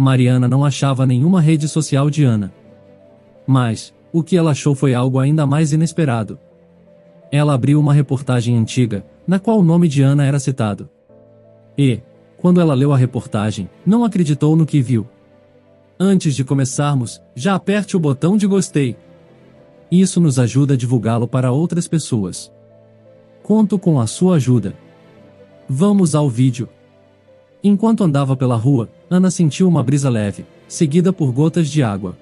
Mariana não achava nenhuma rede social de Ana. Mas, o que ela achou foi algo ainda mais inesperado. Ela abriu uma reportagem antiga, na qual o nome de Ana era citado. E, quando ela leu a reportagem, não acreditou no que viu. Antes de começarmos, já aperte o botão de gostei. Isso nos ajuda a divulgá-lo para outras pessoas. Conto com a sua ajuda. Vamos ao vídeo. Enquanto andava pela rua, Ana sentiu uma brisa leve, seguida por gotas de água.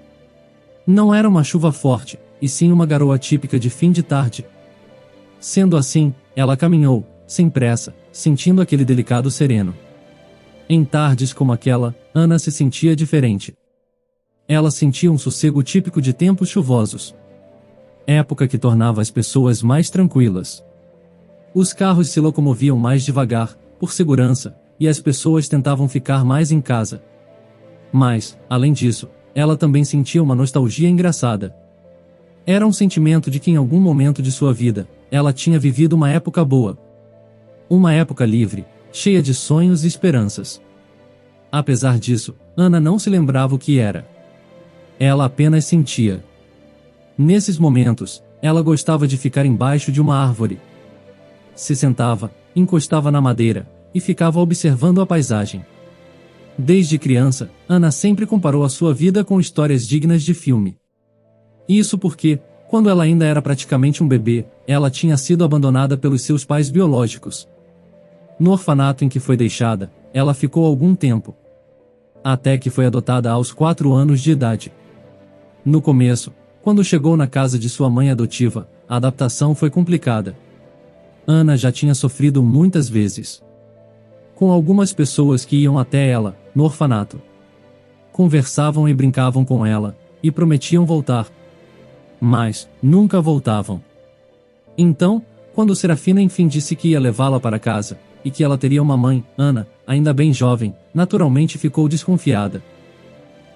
Não era uma chuva forte, e sim uma garoa típica de fim de tarde. Sendo assim, ela caminhou, sem pressa, sentindo aquele delicado sereno. Em tardes como aquela, Ana se sentia diferente. Ela sentia um sossego típico de tempos chuvosos. Época que tornava as pessoas mais tranquilas. Os carros se locomoviam mais devagar, por segurança, e as pessoas tentavam ficar mais em casa. Mas, além disso, ela também sentia uma nostalgia engraçada. Era um sentimento de que em algum momento de sua vida, ela tinha vivido uma época boa. Uma época livre, cheia de sonhos e esperanças. Apesar disso, Ana não se lembrava o que era. Ela apenas sentia. Nesses momentos, ela gostava de ficar embaixo de uma árvore. Se sentava, encostava na madeira, e ficava observando a paisagem. Desde criança, Ana sempre comparou a sua vida com histórias dignas de filme. Isso porque, quando ela ainda era praticamente um bebê, ela tinha sido abandonada pelos seus pais biológicos. No orfanato em que foi deixada, ela ficou algum tempo. Até que foi adotada aos 4 anos de idade. No começo, quando chegou na casa de sua mãe adotiva, a adaptação foi complicada. Ana já tinha sofrido muitas vezes. Com algumas pessoas que iam até ela, no orfanato. Conversavam e brincavam com ela, e prometiam voltar. Mas, nunca voltavam. Então, quando Serafina enfim disse que ia levá-la para casa, e que ela teria uma mãe, Ana, ainda bem jovem, naturalmente ficou desconfiada.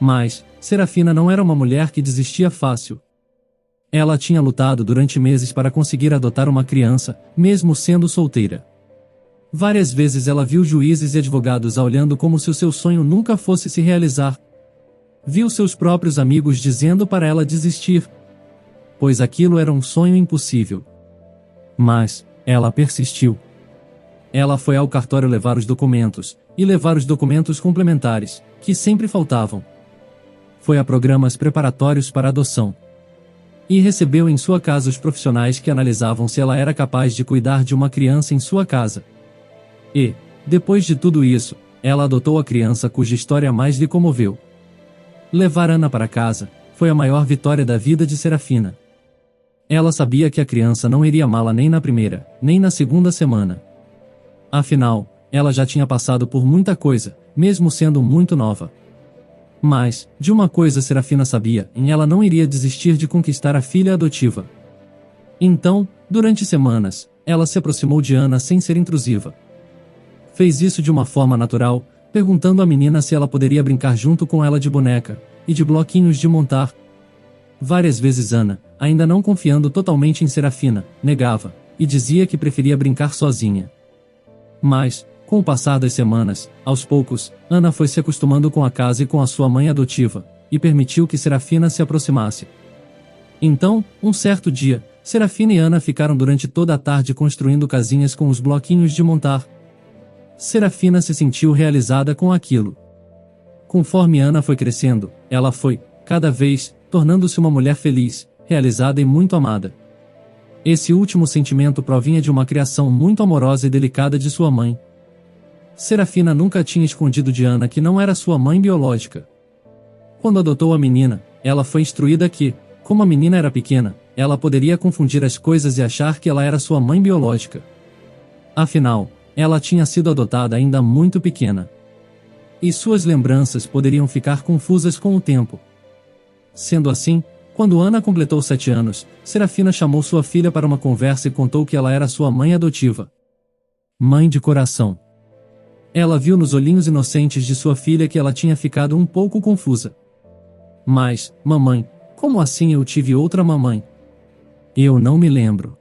Mas, Serafina não era uma mulher que desistia fácil. Ela tinha lutado durante meses para conseguir adotar uma criança, mesmo sendo solteira. Várias vezes ela viu juízes e advogados a olhando como se o seu sonho nunca fosse se realizar. Viu seus próprios amigos dizendo para ela desistir, pois aquilo era um sonho impossível. Mas, ela persistiu. Ela foi ao cartório levar os documentos, e levar os documentos complementares, que sempre faltavam. Foi a programas preparatórios para adoção. E recebeu em sua casa os profissionais que analisavam se ela era capaz de cuidar de uma criança em sua casa. E, depois de tudo isso, ela adotou a criança cuja história mais lhe comoveu. Levar Ana para casa foi a maior vitória da vida de Serafina. Ela sabia que a criança não iria amá-la nem na primeira, nem na segunda semana. Afinal, ela já tinha passado por muita coisa, mesmo sendo muito nova. Mas, de uma coisa Serafina sabia, ela não iria desistir de conquistar a filha adotiva. Então, durante semanas, ela se aproximou de Ana sem ser intrusiva. Fez isso de uma forma natural, perguntando à menina se ela poderia brincar junto com ela de boneca, e de bloquinhos de montar. Várias vezes Ana, ainda não confiando totalmente em Serafina, negava, e dizia que preferia brincar sozinha. Mas, com o passar das semanas, aos poucos, Ana foi se acostumando com a casa e com a sua mãe adotiva, e permitiu que Serafina se aproximasse. Então, um certo dia, Serafina e Ana ficaram durante toda a tarde construindo casinhas com os bloquinhos de montar. Serafina se sentiu realizada com aquilo. Conforme Ana foi crescendo, ela foi, cada vez, tornando-se uma mulher feliz, realizada e muito amada. Esse último sentimento provinha de uma criação muito amorosa e delicada de sua mãe. Serafina nunca tinha escondido de Ana que não era sua mãe biológica. Quando adotou a menina, ela foi instruída que, como a menina era pequena, ela poderia confundir as coisas e achar que ela era sua mãe biológica. Afinal, ela tinha sido adotada ainda muito pequena. E suas lembranças poderiam ficar confusas com o tempo. Sendo assim, quando Ana completou 7 anos, Serafina chamou sua filha para uma conversa e contou que ela era sua mãe adotiva. Mãe de coração. Ela viu nos olhinhos inocentes de sua filha que ela tinha ficado um pouco confusa. Mas, mamãe, como assim eu tive outra mamãe? Eu não me lembro.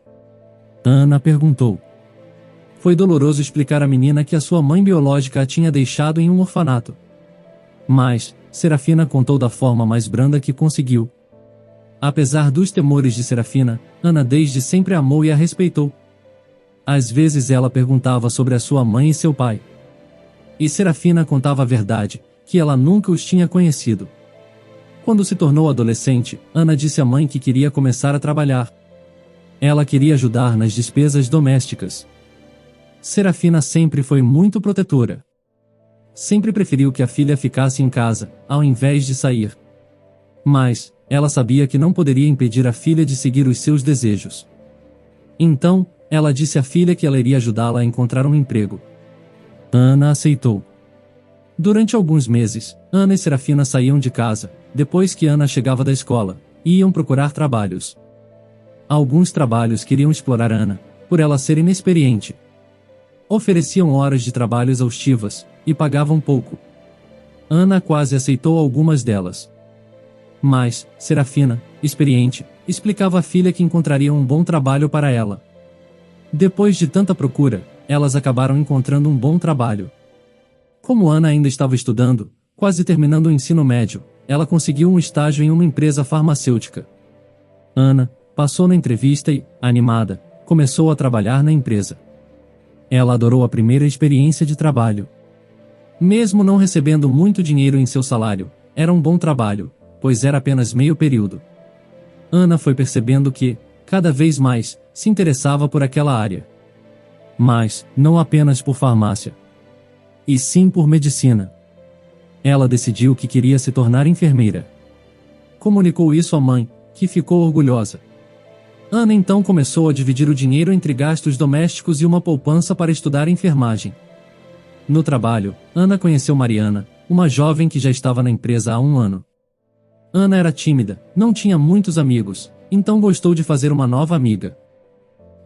Ana perguntou. Foi doloroso explicar à menina que a sua mãe biológica a tinha deixado em um orfanato. Mas, Serafina contou da forma mais branda que conseguiu. Apesar dos temores de Serafina, Ana desde sempre a amou e a respeitou. Às vezes ela perguntava sobre a sua mãe e seu pai. E Serafina contava a verdade, que ela nunca os tinha conhecido. Quando se tornou adolescente, Ana disse à mãe que queria começar a trabalhar. Ela queria ajudar nas despesas domésticas. Serafina sempre foi muito protetora. Sempre preferiu que a filha ficasse em casa, ao invés de sair. Mas, ela sabia que não poderia impedir a filha de seguir os seus desejos. Então, ela disse à filha que ela iria ajudá-la a encontrar um emprego. Ana aceitou. Durante alguns meses, Ana e Serafina saíam de casa, depois que Ana chegava da escola, e iam procurar trabalhos. Alguns trabalhos queriam explorar Ana, por ela ser inexperiente. Ofereciam horas de trabalho exaustivas, e pagavam pouco. Ana quase aceitou algumas delas. Mas, Serafina, experiente, explicava à filha que encontraria um bom trabalho para ela. Depois de tanta procura, elas acabaram encontrando um bom trabalho. Como Ana ainda estava estudando, quase terminando o ensino médio, ela conseguiu um estágio em uma empresa farmacêutica. Ana passou na entrevista e, animada, começou a trabalhar na empresa. Ela adorou a primeira experiência de trabalho. Mesmo não recebendo muito dinheiro em seu salário, era um bom trabalho, pois era apenas meio período. Ana foi percebendo que, cada vez mais, se interessava por aquela área. Mas, não apenas por farmácia. E sim por medicina. Ela decidiu que queria se tornar enfermeira. Comunicou isso à mãe, que ficou orgulhosa. Ana então começou a dividir o dinheiro entre gastos domésticos e uma poupança para estudar enfermagem. No trabalho, Ana conheceu Mariana, uma jovem que já estava na empresa há um ano. Ana era tímida, não tinha muitos amigos, então gostou de fazer uma nova amiga.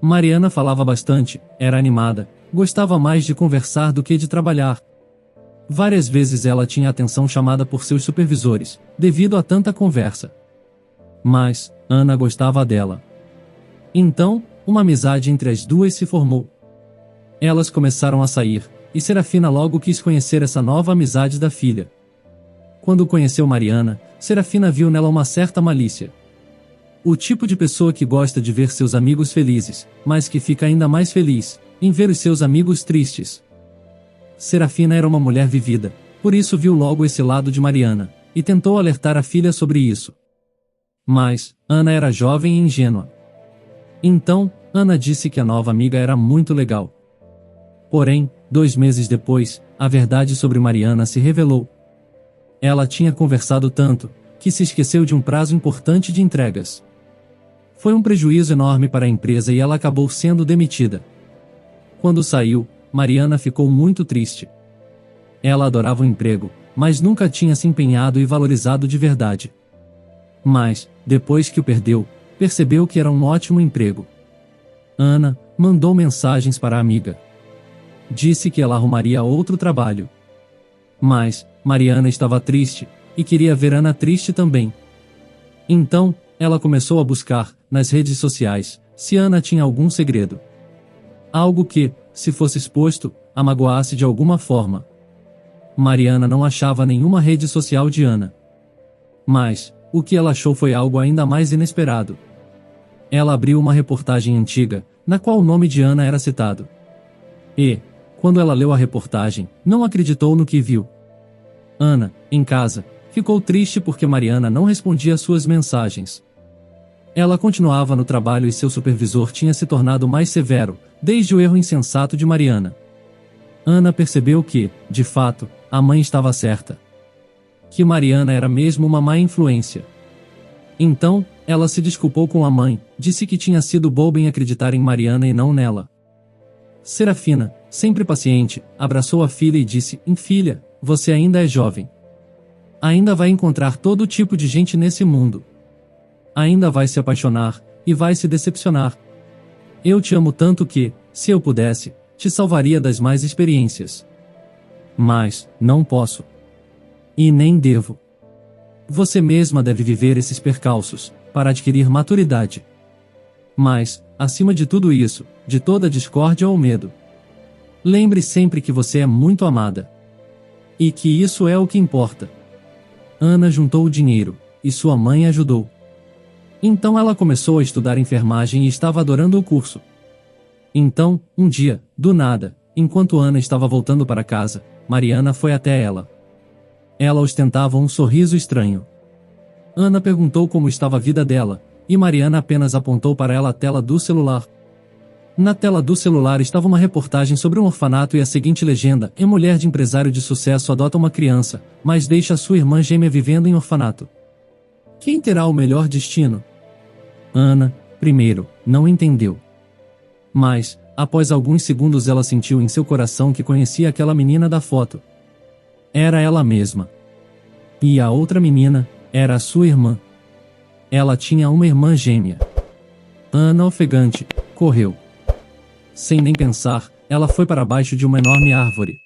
Mariana falava bastante, era animada, gostava mais de conversar do que de trabalhar. Várias vezes ela tinha a atenção chamada por seus supervisores, devido a tanta conversa. Mas, Ana gostava dela. Então, uma amizade entre as duas se formou. Elas começaram a sair, e Serafina logo quis conhecer essa nova amizade da filha. Quando conheceu Mariana, Serafina viu nela uma certa malícia. O tipo de pessoa que gosta de ver seus amigos felizes, mas que fica ainda mais feliz em ver os seus amigos tristes. Serafina era uma mulher vivida, por isso viu logo esse lado de Mariana, e tentou alertar a filha sobre isso. Mas, Ana era jovem e ingênua. Então, Ana disse que a nova amiga era muito legal. Porém, 2 meses depois, a verdade sobre Mariana se revelou. Ela tinha conversado tanto, que se esqueceu de um prazo importante de entregas. Foi um prejuízo enorme para a empresa e ela acabou sendo demitida. Quando saiu, Mariana ficou muito triste. Ela adorava o emprego, mas nunca tinha se empenhado e valorizado de verdade. Mas, depois que o perdeu, percebeu que era um ótimo emprego. Ana mandou mensagens para a amiga. Disse que ela arrumaria outro trabalho. Mas, Mariana estava triste, e queria ver Ana triste também. Então, ela começou a buscar, nas redes sociais, se Ana tinha algum segredo. Algo que, se fosse exposto, a magoasse de alguma forma. Mariana não achava nenhuma rede social de Ana. Mas, o que ela achou foi algo ainda mais inesperado. Ela abriu uma reportagem antiga, na qual o nome de Ana era citado. E, quando ela leu a reportagem, não acreditou no que viu. Ana, em casa, ficou triste porque Mariana não respondia suas mensagens. Ela continuava no trabalho e seu supervisor tinha se tornado mais severo, desde o erro insensato de Mariana. Ana percebeu que, de fato, a mãe estava certa. Que Mariana era mesmo uma má influência. Então, ela se desculpou com a mãe, disse que tinha sido boba em acreditar em Mariana e não nela. Serafina, sempre paciente, abraçou a filha e disse: Filha, você ainda é jovem. Ainda vai encontrar todo tipo de gente nesse mundo. Ainda vai se apaixonar, e vai se decepcionar. Eu te amo tanto que, se eu pudesse, te salvaria das más experiências. Mas, não posso. E nem devo. Você mesma deve viver esses percalços, para adquirir maturidade. Mas, acima de tudo isso, de toda discórdia ou medo, lembre sempre que você é muito amada. E que isso é o que importa. Ana juntou o dinheiro, e sua mãe ajudou. Então ela começou a estudar enfermagem e estava adorando o curso. Então, um dia, do nada, enquanto Ana estava voltando para casa, Mariana foi até ela. Ela ostentava um sorriso estranho. Ana perguntou como estava a vida dela, e Mariana apenas apontou para ela a tela do celular. Na tela do celular estava uma reportagem sobre um orfanato e a seguinte legenda: mulher de empresário de sucesso adota uma criança, mas deixa sua irmã gêmea vivendo em orfanato. Quem terá o melhor destino? Ana, primeiro, não entendeu. Mas, após alguns segundos ela sentiu em seu coração que conhecia aquela menina da foto. Era ela mesma. E a outra menina, era a sua irmã. Ela tinha uma irmã gêmea. Ana, ofegante, correu. Sem nem pensar, ela foi para baixo de uma enorme árvore.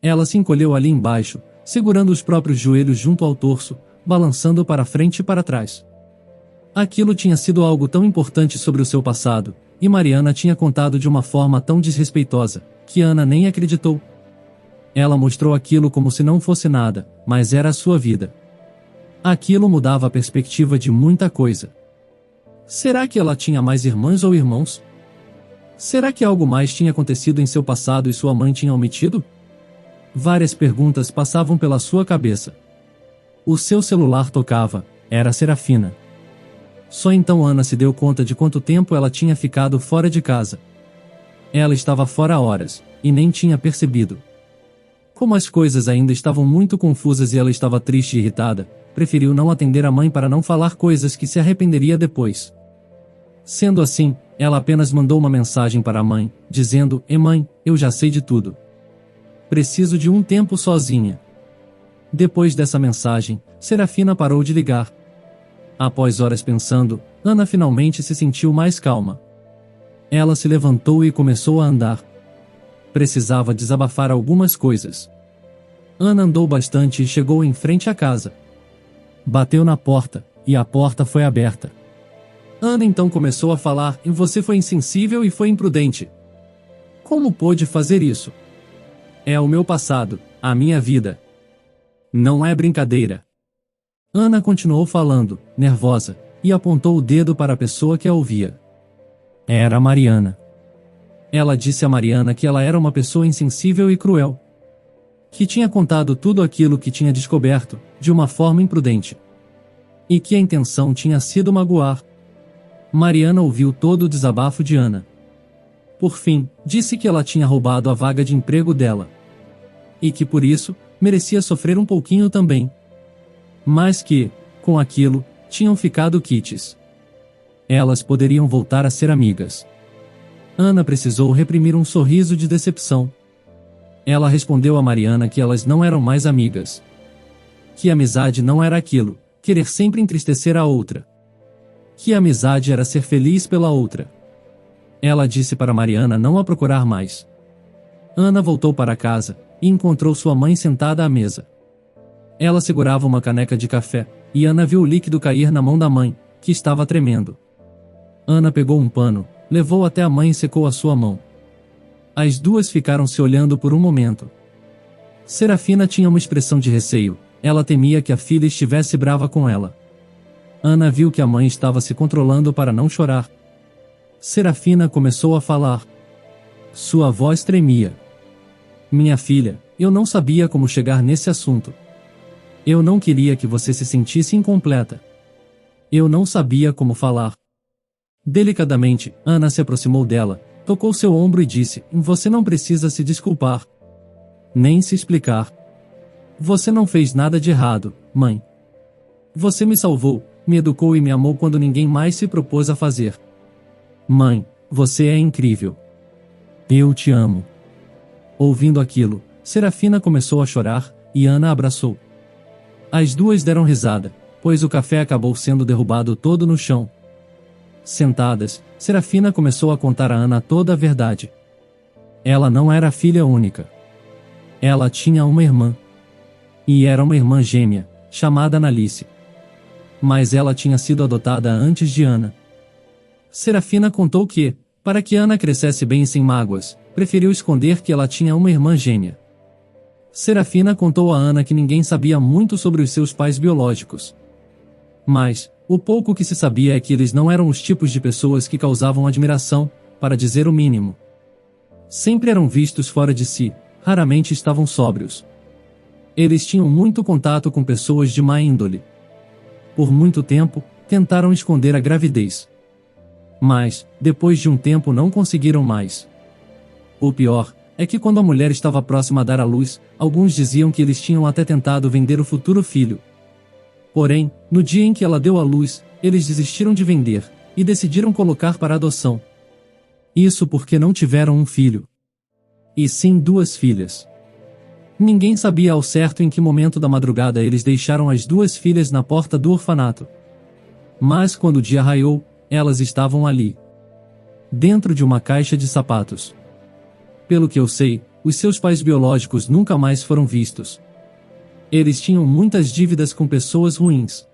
Ela se encolheu ali embaixo, segurando os próprios joelhos junto ao torso, balançando para frente e para trás. Aquilo tinha sido algo tão importante sobre o seu passado, e Mariana tinha contado de uma forma tão desrespeitosa, que Ana nem acreditou. Ela mostrou aquilo como se não fosse nada, mas era a sua vida. Aquilo mudava a perspectiva de muita coisa. Será que ela tinha mais irmãs ou irmãos? Será que algo mais tinha acontecido em seu passado e sua mãe tinha omitido? Várias perguntas passavam pela sua cabeça. O seu celular tocava, era Serafina. Só então Ana se deu conta de quanto tempo ela tinha ficado fora de casa. Ela estava fora há horas, e nem tinha percebido. Como as coisas ainda estavam muito confusas e ela estava triste e irritada, preferiu não atender a mãe para não falar coisas que se arrependeria depois. Sendo assim, ela apenas mandou uma mensagem para a mãe, dizendo: mãe, eu já sei de tudo. Preciso de um tempo sozinha. Depois dessa mensagem, Serafina parou de ligar. Após horas pensando, Ana finalmente se sentiu mais calma. Ela se levantou e começou a andar. Precisava desabafar algumas coisas. Ana andou bastante e chegou em frente à casa. Bateu na porta, e a porta foi aberta. Ana então começou a falar: você foi insensível e foi imprudente. Como pôde fazer isso? É o meu passado, a minha vida. Não é brincadeira. Ana continuou falando, nervosa, e apontou o dedo para a pessoa que a ouvia. Era Mariana. Ela disse a Mariana que ela era uma pessoa insensível e cruel. Que tinha contado tudo aquilo que tinha descoberto, de uma forma imprudente. E que a intenção tinha sido magoar. Mariana ouviu todo o desabafo de Ana. Por fim, disse que ela tinha roubado a vaga de emprego dela. E que por isso, merecia sofrer um pouquinho também. Mas que, com aquilo, tinham ficado quites. Elas poderiam voltar a ser amigas. Ana precisou reprimir um sorriso de decepção. Ela respondeu a Mariana que elas não eram mais amigas. Que amizade não era aquilo, querer sempre entristecer a outra. Que a amizade era ser feliz pela outra. Ela disse para Mariana não a procurar mais. Ana voltou para casa, e encontrou sua mãe sentada à mesa. Ela segurava uma caneca de café, e Ana viu o líquido cair na mão da mãe, que estava tremendo. Ana pegou um pano, levou até a mãe e secou a sua mão. As duas ficaram se olhando por um momento. Serafina tinha uma expressão de receio, ela temia que a filha estivesse brava com ela. Ana viu que a mãe estava se controlando para não chorar. Serafina começou a falar. Sua voz tremia. Minha filha, eu não sabia como chegar nesse assunto. Eu não queria que você se sentisse incompleta. Eu não sabia como falar. Delicadamente, Ana se aproximou dela, tocou seu ombro e disse: você não precisa se desculpar. Nem se explicar. Você não fez nada de errado, mãe. Você me salvou, me educou e me amou quando ninguém mais se propôs a fazer. Mãe, você é incrível. Eu te amo. Ouvindo aquilo, Serafina começou a chorar, e Ana a abraçou. As duas deram risada, pois o café acabou sendo derrubado todo no chão. Sentadas, Serafina começou a contar a Ana toda a verdade. Ela não era filha única. Ela tinha uma irmã. E era uma irmã gêmea, chamada Analice. Mas ela tinha sido adotada antes de Ana. Serafina contou que, para que Ana crescesse bem e sem mágoas, preferiu esconder que ela tinha uma irmã gêmea. Serafina contou a Ana que ninguém sabia muito sobre os seus pais biológicos. Mas, o pouco que se sabia é que eles não eram os tipos de pessoas que causavam admiração, para dizer o mínimo. Sempre eram vistos fora de si, raramente estavam sóbrios. Eles tinham muito contato com pessoas de má índole. Por muito tempo, tentaram esconder a gravidez. Mas, depois de um tempo não conseguiram mais. O pior é que quando a mulher estava próxima a dar à luz, alguns diziam que eles tinham até tentado vender o futuro filho. Porém, no dia em que ela deu à luz, eles desistiram de vender, e decidiram colocar para adoção. Isso porque não tiveram um filho. E sim 2 filhas. Ninguém sabia ao certo em que momento da madrugada eles deixaram as 2 filhas na porta do orfanato. Mas quando o dia raiou, elas estavam ali. Dentro de uma caixa de sapatos. Pelo que eu sei, os seus pais biológicos nunca mais foram vistos. Eles tinham muitas dívidas com pessoas ruins.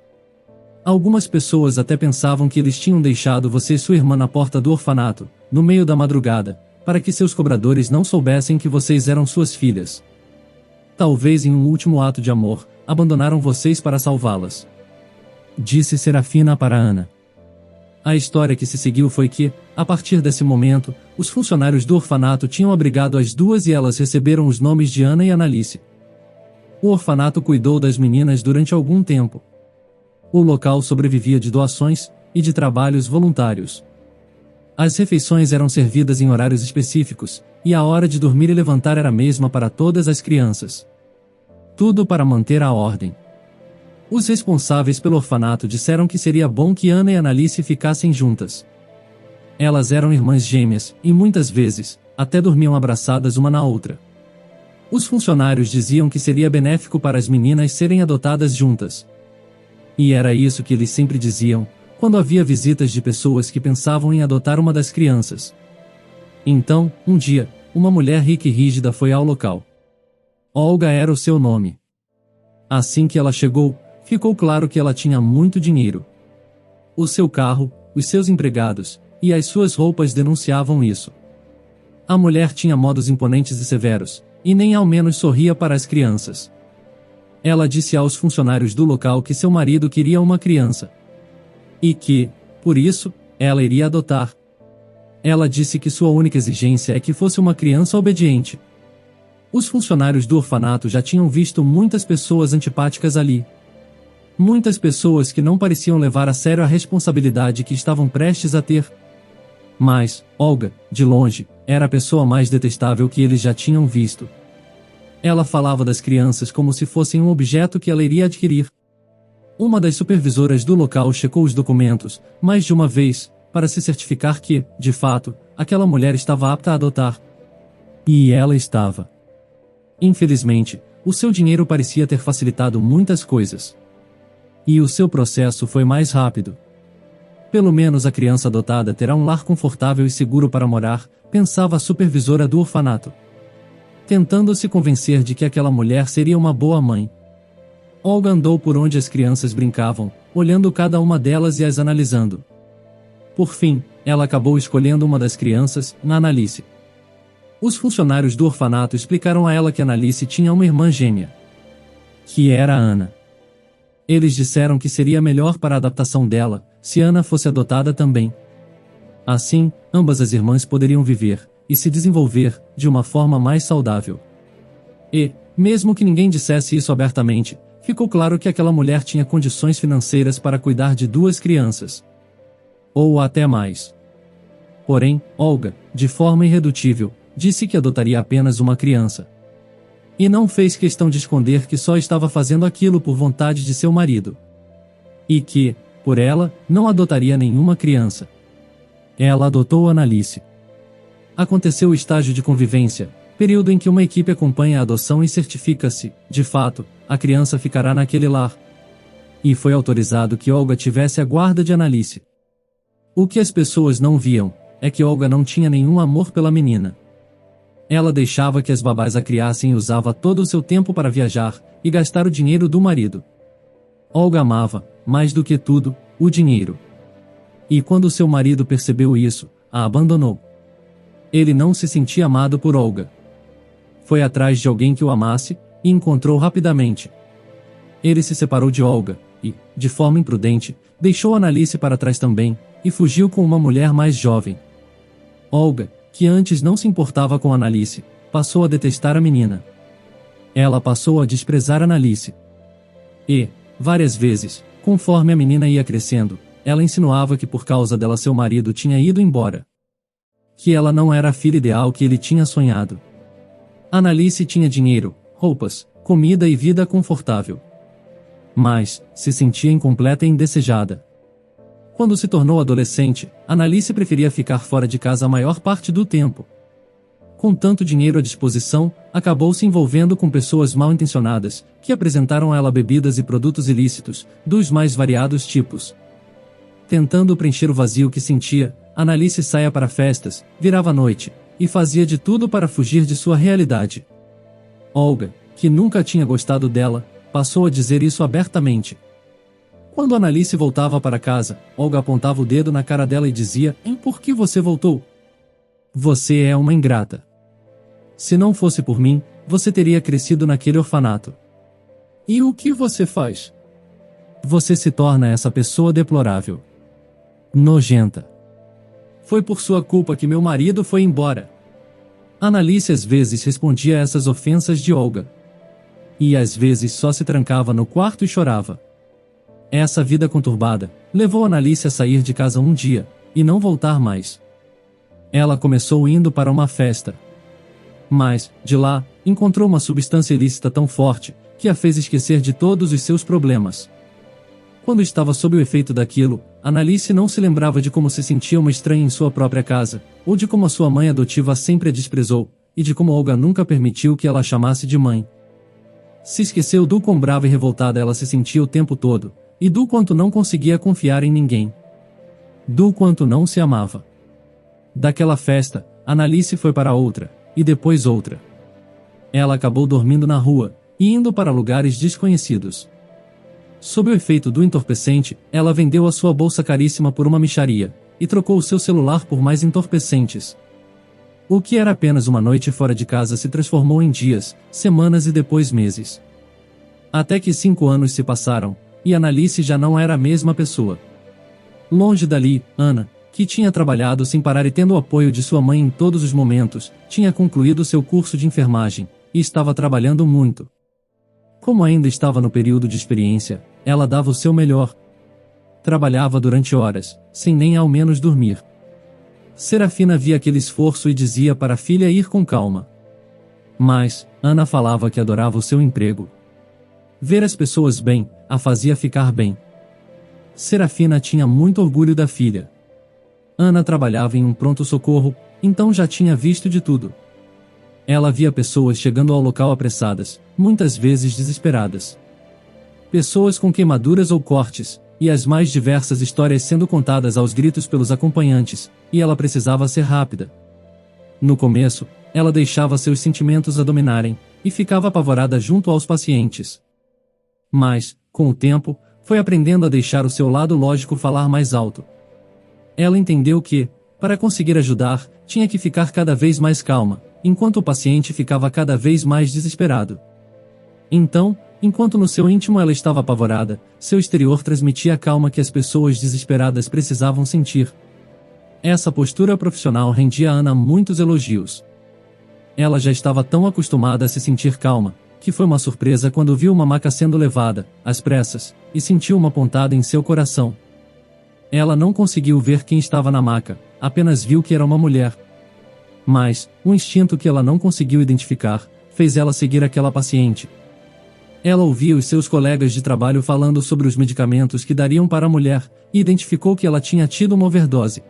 Algumas pessoas até pensavam que eles tinham deixado você e sua irmã na porta do orfanato, no meio da madrugada, para que seus cobradores não soubessem que vocês eram suas filhas. Talvez em um último ato de amor, abandonaram vocês para salvá-las. Disse Serafina para Ana. A história que se seguiu foi que, a partir desse momento, os funcionários do orfanato tinham abrigado as 2 e elas receberam os nomes de Ana e Analice. O orfanato cuidou das meninas durante algum tempo. O local sobrevivia de doações e de trabalhos voluntários. As refeições eram servidas em horários específicos, e a hora de dormir e levantar era a mesma para todas as crianças. Tudo para manter a ordem. Os responsáveis pelo orfanato disseram que seria bom que Ana e Analice ficassem juntas. Elas eram irmãs gêmeas, e muitas vezes, até dormiam abraçadas uma na outra. Os funcionários diziam que seria benéfico para as meninas serem adotadas juntas. E era isso que eles sempre diziam, quando havia visitas de pessoas que pensavam em adotar uma das crianças. Então, um dia, uma mulher rica e rígida foi ao local. Olga era o seu nome. Assim que ela chegou, ficou claro que ela tinha muito dinheiro. O seu carro, os seus empregados, e as suas roupas denunciavam isso. A mulher tinha modos imponentes e severos, e nem ao menos sorria para as crianças. Ela disse aos funcionários do local que seu marido queria uma criança. E que, por isso, ela iria adotar. Ela disse que sua única exigência é que fosse uma criança obediente. Os funcionários do orfanato já tinham visto muitas pessoas antipáticas ali. Muitas pessoas que não pareciam levar a sério a responsabilidade que estavam prestes a ter. Mas, Olga, de longe, era a pessoa mais detestável que eles já tinham visto. Ela falava das crianças como se fossem um objeto que ela iria adquirir. Uma das supervisoras do local checou os documentos, mais de uma vez, para se certificar que, de fato, aquela mulher estava apta a adotar. E ela estava. Infelizmente, o seu dinheiro parecia ter facilitado muitas coisas. E o seu processo foi mais rápido. Pelo menos a criança adotada terá um lar confortável e seguro para morar, pensava a supervisora do orfanato. Tentando se convencer de que aquela mulher seria uma boa mãe. Olga andou por onde as crianças brincavam, olhando cada uma delas e as analisando. Por fim, ela acabou escolhendo uma das crianças, na Analice. Os funcionários do orfanato explicaram a ela que Analice tinha uma irmã gêmea. Que era a Ana. Eles disseram que seria melhor para a adaptação dela, se Ana fosse adotada também. Assim, ambas as irmãs poderiam viver, e se desenvolver, de uma forma mais saudável. E, mesmo que ninguém dissesse isso abertamente, ficou claro que aquela mulher tinha condições financeiras para cuidar de 2 crianças. Ou até mais. Porém, Olga, de forma irredutível, disse que adotaria apenas uma criança. E não fez questão de esconder que só estava fazendo aquilo por vontade de seu marido. E que, por ela, não adotaria nenhuma criança. Ela adotou Analice. Aconteceu o estágio de convivência, período em que uma equipe acompanha a adoção e certifica-se, de fato, a criança ficará naquele lar. E foi autorizado que Olga tivesse a guarda de Analice. O que as pessoas não viam, é que Olga não tinha nenhum amor pela menina. Ela deixava que as babás a criassem e usava todo o seu tempo para viajar e gastar o dinheiro do marido. Olga amava, mais do que tudo, o dinheiro. E quando seu marido percebeu isso, a abandonou. Ele não se sentia amado por Olga. foi atrás de alguém que o amasse, e encontrou rapidamente. Ele se separou de Olga, e, de forma imprudente, deixou Annalise para trás também, e fugiu com uma mulher mais jovem. Olga, que antes não se importava com Annalise, passou a detestar a menina. Ela passou a desprezar Annalise. E, várias vezes, conforme a menina ia crescendo, ela insinuava que por causa dela seu marido tinha ido embora. Que ela não era a filha ideal que ele tinha sonhado. Annalise tinha dinheiro, roupas, comida e vida confortável. Mas, se sentia incompleta e indesejada. Quando se tornou adolescente, Annalise preferia ficar fora de casa a maior parte do tempo. Com tanto dinheiro à disposição, acabou se envolvendo com pessoas mal intencionadas, que apresentaram a ela bebidas e produtos ilícitos, dos mais variados tipos. Tentando preencher o vazio que sentia, Annalise saía para festas, virava à noite, e fazia de tudo para fugir de sua realidade. Olga, que nunca tinha gostado dela, passou a dizer isso abertamente. Quando Annalise voltava para casa, Olga apontava o dedo na cara dela e dizia: "Por que você voltou? Você é uma ingrata. Se não fosse por mim, você teria crescido naquele orfanato. E o que você faz? Você se torna essa pessoa deplorável. Nojenta. Foi por sua culpa que meu marido foi embora." Annalise às vezes respondia a essas ofensas de Olga. E às vezes só se trancava no quarto e chorava. Essa vida conturbada levou Annalise a sair de casa um dia, e não voltar mais. Ela começou indo para uma festa. Mas, de lá, encontrou uma substância ilícita tão forte, que a fez esquecer de todos os seus problemas. Quando estava sob o efeito daquilo, Annalise não se lembrava de como se sentia uma estranha em sua própria casa, ou de como a sua mãe adotiva sempre a desprezou, e de como Olga nunca permitiu que ela a chamasse de mãe. Se esqueceu do quão brava e revoltada ela se sentia o tempo todo, e do quanto não conseguia confiar em ninguém. Do quanto não se amava. Daquela festa, Annalise foi para outra, e depois outra. Ela acabou dormindo na rua, e indo para lugares desconhecidos. Sob o efeito do entorpecente, ela vendeu a sua bolsa caríssima por uma mixaria, e trocou o seu celular por mais entorpecentes. O que era apenas uma noite fora de casa se transformou em dias, semanas e depois meses. Até que 5 anos se passaram, e Annalise já não era a mesma pessoa. Longe dali, Ana, que tinha trabalhado sem parar e tendo o apoio de sua mãe em todos os momentos, tinha concluído seu curso de enfermagem, e estava trabalhando muito. Como ainda estava no período de experiência, ela dava o seu melhor. Trabalhava durante horas, sem nem ao menos dormir. Serafina via aquele esforço e dizia para a filha ir com calma. Mas, Ana falava que adorava o seu emprego. Ver as pessoas bem, a fazia ficar bem. Serafina tinha muito orgulho da filha. Ana trabalhava em um pronto-socorro, então já tinha visto de tudo. Ela via pessoas chegando ao local apressadas, muitas vezes desesperadas. Pessoas com queimaduras ou cortes, e as mais diversas histórias sendo contadas aos gritos pelos acompanhantes, e ela precisava ser rápida. No começo, ela deixava seus sentimentos a dominarem, e ficava apavorada junto aos pacientes. Mas, com o tempo, foi aprendendo a deixar o seu lado lógico falar mais alto. Ela entendeu que, para conseguir ajudar, tinha que ficar cada vez mais calma, enquanto o paciente ficava cada vez mais desesperado. Então, enquanto no seu íntimo ela estava apavorada, seu exterior transmitia a calma que as pessoas desesperadas precisavam sentir. Essa postura profissional rendia a Ana muitos elogios. Ela já estava tão acostumada a se sentir calma, que foi uma surpresa quando viu uma maca sendo levada, às pressas, e sentiu uma pontada em seu coração. Ela não conseguiu ver quem estava na maca, apenas viu que era uma mulher. Mas, um instinto que ela não conseguiu identificar, fez ela seguir aquela paciente. Ela ouvia os seus colegas de trabalho falando sobre os medicamentos que dariam para a mulher, e identificou que ela tinha tido uma overdose.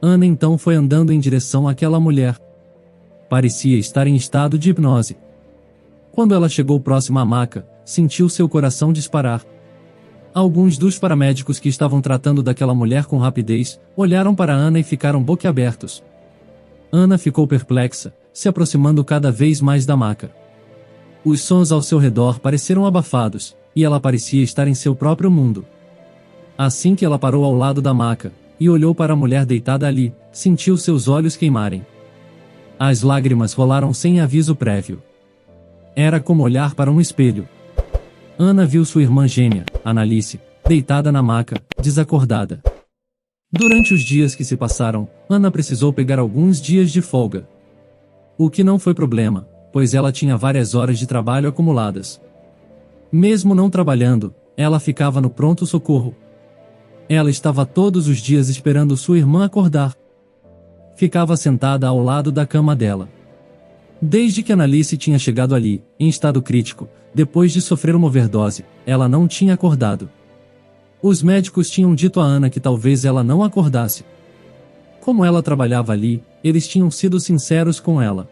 Ana então foi andando em direção àquela mulher. Parecia estar em estado de hipnose. Quando ela chegou próxima à maca, sentiu seu coração disparar. Alguns dos paramédicos que estavam tratando daquela mulher com rapidez, olharam para Ana e ficaram boquiabertos. Ana ficou perplexa, se aproximando cada vez mais da maca. Os sons ao seu redor pareceram abafados, e ela parecia estar em seu próprio mundo. Assim que ela parou ao lado da maca, e olhou para a mulher deitada ali, sentiu seus olhos queimarem. As lágrimas rolaram sem aviso prévio. Era como olhar para um espelho. Ana viu sua irmã gêmea, Annalise, deitada na maca, desacordada. Durante os dias que se passaram, Ana precisou pegar alguns dias de folga. O que não foi problema, pois ela tinha várias horas de trabalho acumuladas. Mesmo não trabalhando, ela ficava no pronto-socorro. Ela estava todos os dias esperando sua irmã acordar. Ficava sentada ao lado da cama dela. Desde que Annalise tinha chegado ali, em estado crítico, depois de sofrer uma overdose, ela não tinha acordado. Os médicos tinham dito a Ana que talvez ela não acordasse. Como ela trabalhava ali, eles tinham sido sinceros com ela.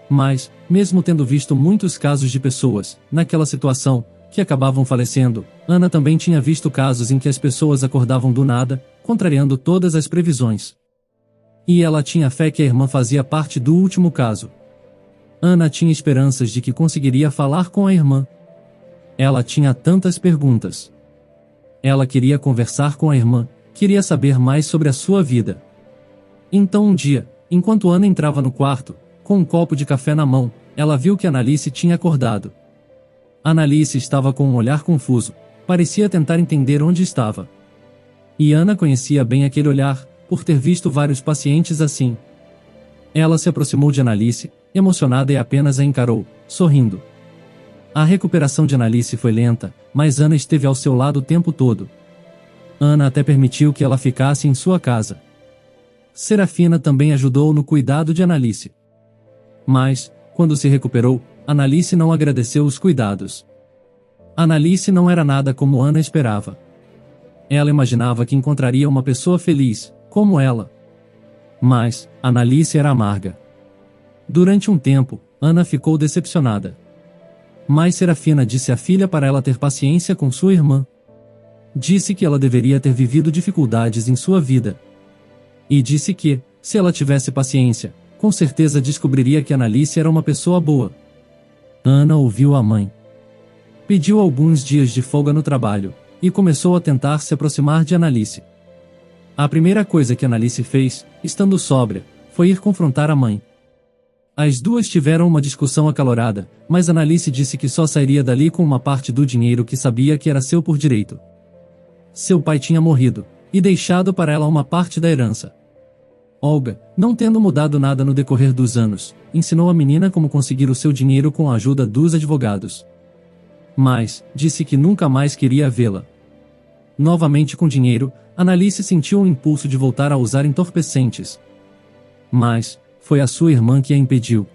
Mas, mesmo tendo visto muitos casos de pessoas, naquela situação, que acabavam falecendo, Ana também tinha visto casos em que as pessoas acordavam do nada, contrariando todas as previsões. E ela tinha fé que a irmã fazia parte do último caso. Ana tinha esperanças de que conseguiria falar com a irmã. Ela tinha tantas perguntas. Ela queria conversar com a irmã, queria saber mais sobre a sua vida. Então um dia, enquanto Ana entrava no quarto, com um copo de café na mão, ela viu que Annalise tinha acordado. Annalise estava com um olhar confuso, parecia tentar entender onde estava. E Ana conhecia bem aquele olhar, por ter visto vários pacientes assim. Ela se aproximou de Annalise, emocionada, e apenas a encarou, sorrindo. A recuperação de Annalise foi lenta, mas Ana esteve ao seu lado o tempo todo. Ana até permitiu que ela ficasse em sua casa. Serafina também ajudou no cuidado de Annalise. Mas, quando se recuperou, Annalise não agradeceu os cuidados. Annalise não era nada como Ana esperava. Ela imaginava que encontraria uma pessoa feliz, como ela. Mas, Annalise era amarga. Durante um tempo, Ana ficou decepcionada. Mas Serafina disse à filha para ela ter paciência com sua irmã. Disse que ela deveria ter vivido dificuldades em sua vida. E disse que, se ela tivesse paciência, com certeza descobriria que Annalise era uma pessoa boa. Ana ouviu a mãe. Pediu alguns dias de folga no trabalho, e começou a tentar se aproximar de Annalise. A primeira coisa que Annalise fez, estando sóbria, foi ir confrontar a mãe. As duas tiveram uma discussão acalorada, mas Annalise disse que só sairia dali com uma parte do dinheiro que sabia que era seu por direito. Seu pai tinha morrido, e deixado para ela uma parte da herança. Olga, não tendo mudado nada no decorrer dos anos, ensinou a menina como conseguir o seu dinheiro com a ajuda dos advogados. Mas, disse que nunca mais queria vê-la. Novamente com dinheiro, Annalise sentiu um impulso de voltar a usar entorpecentes. Mas, foi a sua irmã que a impediu.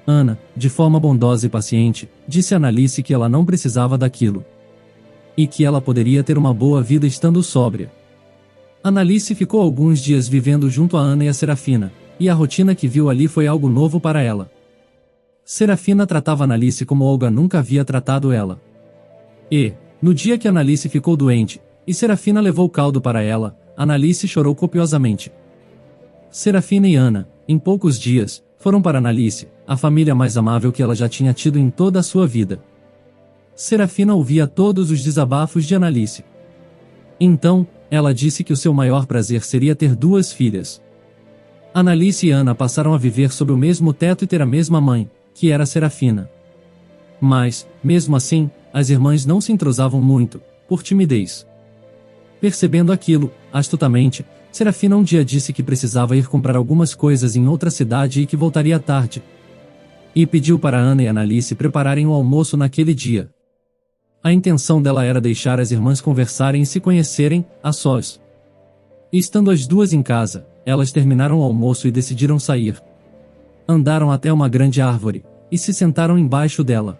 Ana, de forma bondosa e paciente, disse a Annalise que ela não precisava daquilo. E que ela poderia ter uma boa vida estando sóbria. Annalise ficou alguns dias vivendo junto a Ana e a Serafina, e a rotina que viu ali foi algo novo para ela. Serafina tratava Annalise como Olga nunca havia tratado ela. E, no dia que Annalise ficou doente, e Serafina levou caldo para ela, Annalise chorou copiosamente. Serafina e Ana, em poucos dias, foram para Annalise, a família mais amável que ela já tinha tido em toda a sua vida. Serafina ouvia todos os desabafos de Annalise. Então, ela disse que o seu maior prazer seria ter duas filhas. Annalise e Ana passaram a viver sob o mesmo teto e ter a mesma mãe, que era Serafina. Mas, mesmo assim, as irmãs não se entrosavam muito, por timidez. Percebendo aquilo, astutamente, Serafina um dia disse que precisava ir comprar algumas coisas em outra cidade e que voltaria tarde. E pediu para Ana e Annalise prepararem o almoço naquele dia. A intenção dela era deixar as irmãs conversarem e se conhecerem, a sós. Estando as duas em casa, elas terminaram o almoço e decidiram sair. Andaram até uma grande árvore, e se sentaram embaixo dela.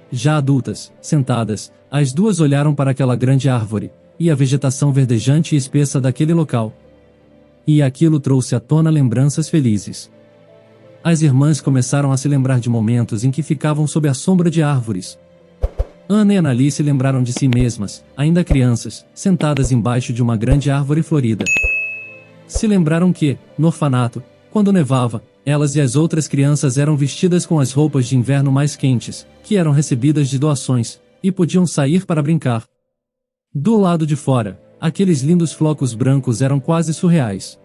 Já adultas, sentadas, as duas olharam para aquela grande árvore, e a vegetação verdejante e espessa daquele local. E aquilo trouxe à tona lembranças felizes. As irmãs começaram a se lembrar de momentos em que ficavam sob a sombra de árvores. Ana e Annalise lembraram de si mesmas, ainda crianças, sentadas embaixo de uma grande árvore florida. Se lembraram que, no orfanato, quando nevava, elas e as outras crianças eram vestidas com as roupas de inverno mais quentes, que eram recebidas de doações, e podiam sair para brincar. Do lado de fora, aqueles lindos flocos brancos eram quase surreais.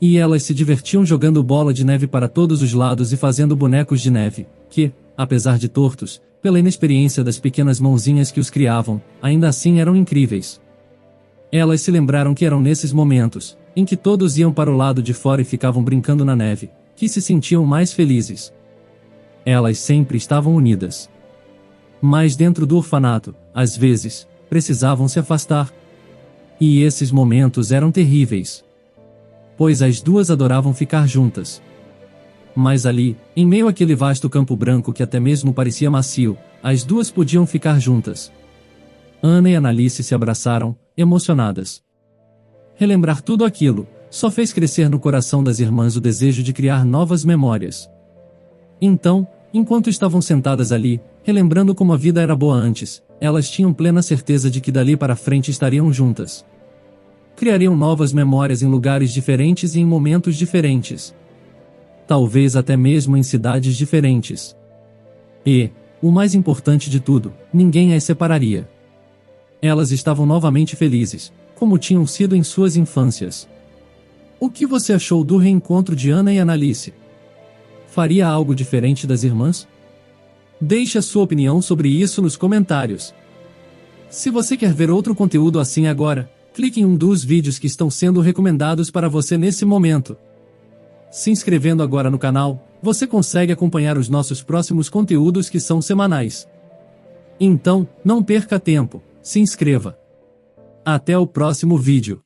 E elas se divertiam jogando bola de neve para todos os lados e fazendo bonecos de neve, que, apesar de tortos, pela inexperiência das pequenas mãozinhas que os criavam, ainda assim eram incríveis. Elas se lembraram que eram nesses momentos, em que todos iam para o lado de fora e ficavam brincando na neve, que se sentiam mais felizes. Elas sempre estavam unidas. Mas dentro do orfanato, às vezes, precisavam se afastar. E esses momentos eram terríveis. Pois as duas adoravam ficar juntas. Mas ali, em meio àquele vasto campo branco que até mesmo parecia macio, as duas podiam ficar juntas. Ana e Annalise se abraçaram, emocionadas. Relembrar tudo aquilo, só fez crescer no coração das irmãs o desejo de criar novas memórias. Então, enquanto estavam sentadas ali, relembrando como a vida era boa antes, elas tinham plena certeza de que dali para frente estariam juntas. Criariam novas memórias em lugares diferentes e em momentos diferentes. Talvez até mesmo em cidades diferentes. E, o mais importante de tudo, ninguém as separaria. Elas estavam novamente felizes, como tinham sido em suas infâncias. O que você achou do reencontro de Ana e Annalise? Faria algo diferente das irmãs? Deixe a sua opinião sobre isso nos comentários. Se você quer ver outro conteúdo assim agora, clique em um dos vídeos que estão sendo recomendados para você nesse momento. Se inscrevendo agora no canal, você consegue acompanhar os nossos próximos conteúdos que são semanais. Então, não perca tempo, se inscreva. Até o próximo vídeo.